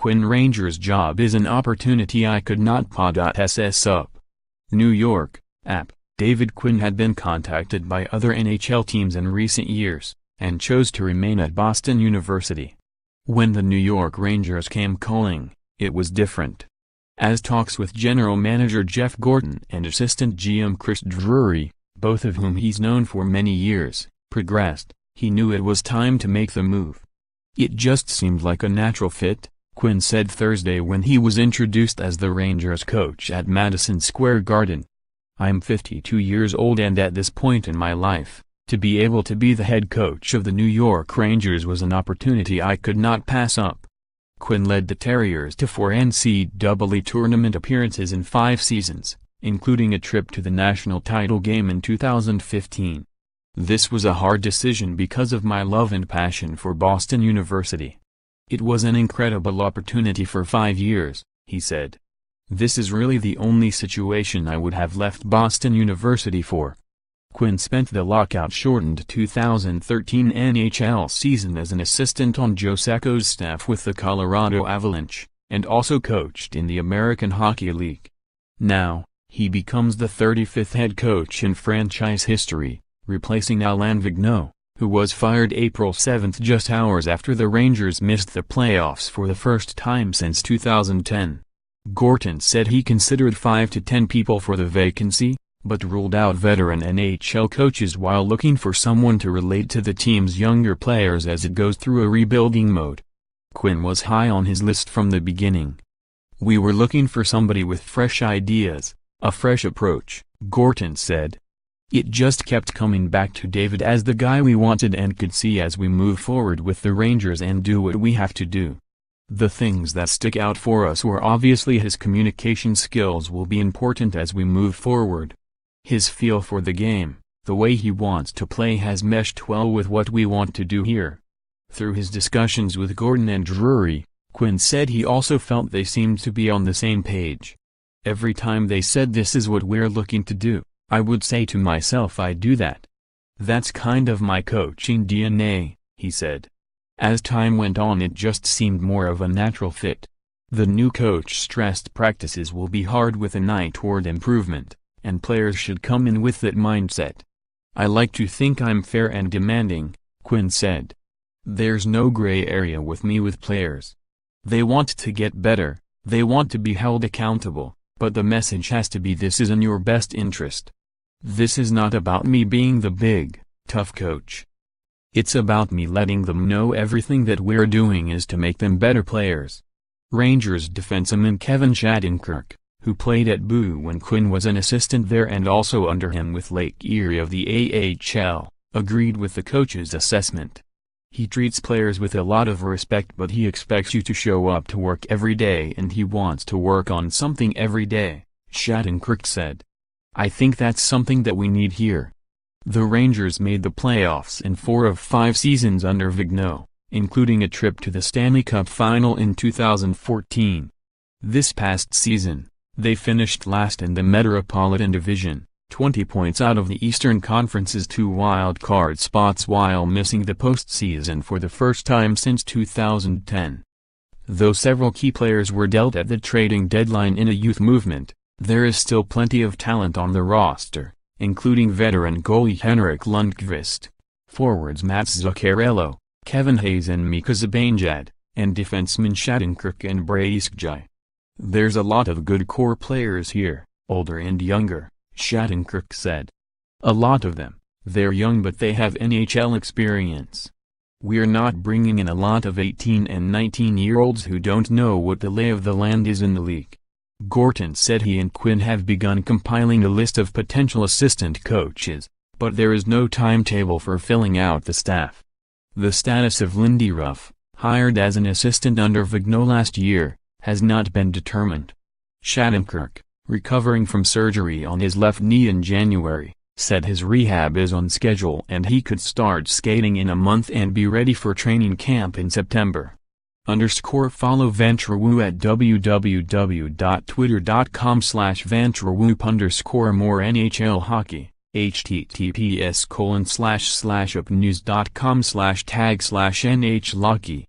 Quinn Rangers' job is an opportunity I could not pa.ss up. New York, app. David Quinn had been contacted by other NHL teams in recent years, and chose to remain at Boston University. When the New York Rangers came calling, it was different. As talks with general manager Jeff Gorton and assistant GM Chris Drury, both of whom he's known for many years, progressed, he knew it was time to make the move. It just seemed like a natural fit, Quinn said Thursday when he was introduced as the Rangers coach at Madison Square Garden. "I'm 52 years old, and at this point in my life, to be able to be the head coach of the New York Rangers was an opportunity I could not pass up." Quinn led the Terriers to 4 NCAA tournament appearances in 5 seasons, including a trip to the national title game in 2015. "This was a hard decision because of my love and passion for Boston University. It was an incredible opportunity for 5 years," he said. "This is really the only situation I would have left Boston University for." Quinn spent the lockout-shortened 2013 NHL season as an assistant on Joe Secco's staff with the Colorado Avalanche, and also coached in the American Hockey League. Now, he becomes the 35th head coach in franchise history, replacing Alain Vigneault, who was fired April 7 just hours after the Rangers missed the playoffs for the first time since 2010. Gorton said he considered 5 to 10 people for the vacancy, but ruled out veteran NHL coaches while looking for someone to relate to the team's younger players as it goes through a rebuilding mode. Quinn was high on his list from the beginning. "We were looking for somebody with fresh ideas, a fresh approach," Gorton said. "It just kept coming back to David as the guy we wanted and could see as we move forward with the Rangers and do what we have to do." The things that stick out for us were obviously his communication skills will be important as we move forward. His feel for the game, the way he wants to play has meshed well with what we want to do here. Through his discussions with Gorton and Drury, Quinn said he also felt they seemed to be on the same page. "Every time they said this is what we're looking to do, I would say to myself I do that. That's kind of my coaching DNA," he said. As time went on it just seemed more of a natural fit. The new coach stressed practices will be hard with an eye toward improvement, and players should come in with that mindset. "I like to think I'm fair and demanding," Quinn said. "There's no gray area with me with players. They want to get better, they want to be held accountable, but the message has to be this is in your best interest. This is not about me being the big, tough coach. It's about me letting them know everything that we're doing is to make them better players." Rangers defenseman Kevin Shattenkirk, who played at Boo when Quinn was an assistant there and also under him with Lake Erie of the AHL, agreed with the coach's assessment. "He treats players with a lot of respect, but he expects you to show up to work every day and he wants to work on something every day," Shattenkirk said. "I think that's something that we need here." The Rangers made the playoffs in 4 of 5 seasons under Vigneault, including a trip to the Stanley Cup Final in 2014. This past season, they finished last in the Metropolitan Division, 20 points out of the Eastern Conference's 2 wild-card spots while missing the postseason for the first time since 2010. Though several key players were dealt at the trading deadline in a youth movement, there is still plenty of talent on the roster, including veteran goalie Henrik Lundqvist, forwards Mats Zuccarello, Kevin Hayes and Mika Zibanejad, and defensemen Shattenkirk and Braiskjai. "There's a lot of good core players here, older and younger," Shattenkirk said. "A lot of them, they're young but they have NHL experience. We're not bringing in a lot of 18 and 19-year-olds who don't know what the lay of the land is in the league." Gorton said he and Quinn have begun compiling a list of potential assistant coaches, but there is no timetable for filling out the staff. The status of Lindy Ruff, hired as an assistant under Vigneault last year, has not been determined. Shattenkirk, recovering from surgery on his left knee in January, said his rehab is on schedule and he could start skating in a month and be ready for training camp in September. Follow Vantrawoop at www.twitter.com/Vantrawoop_ more NHL hockey, https://upnews.com/tag/NHLocky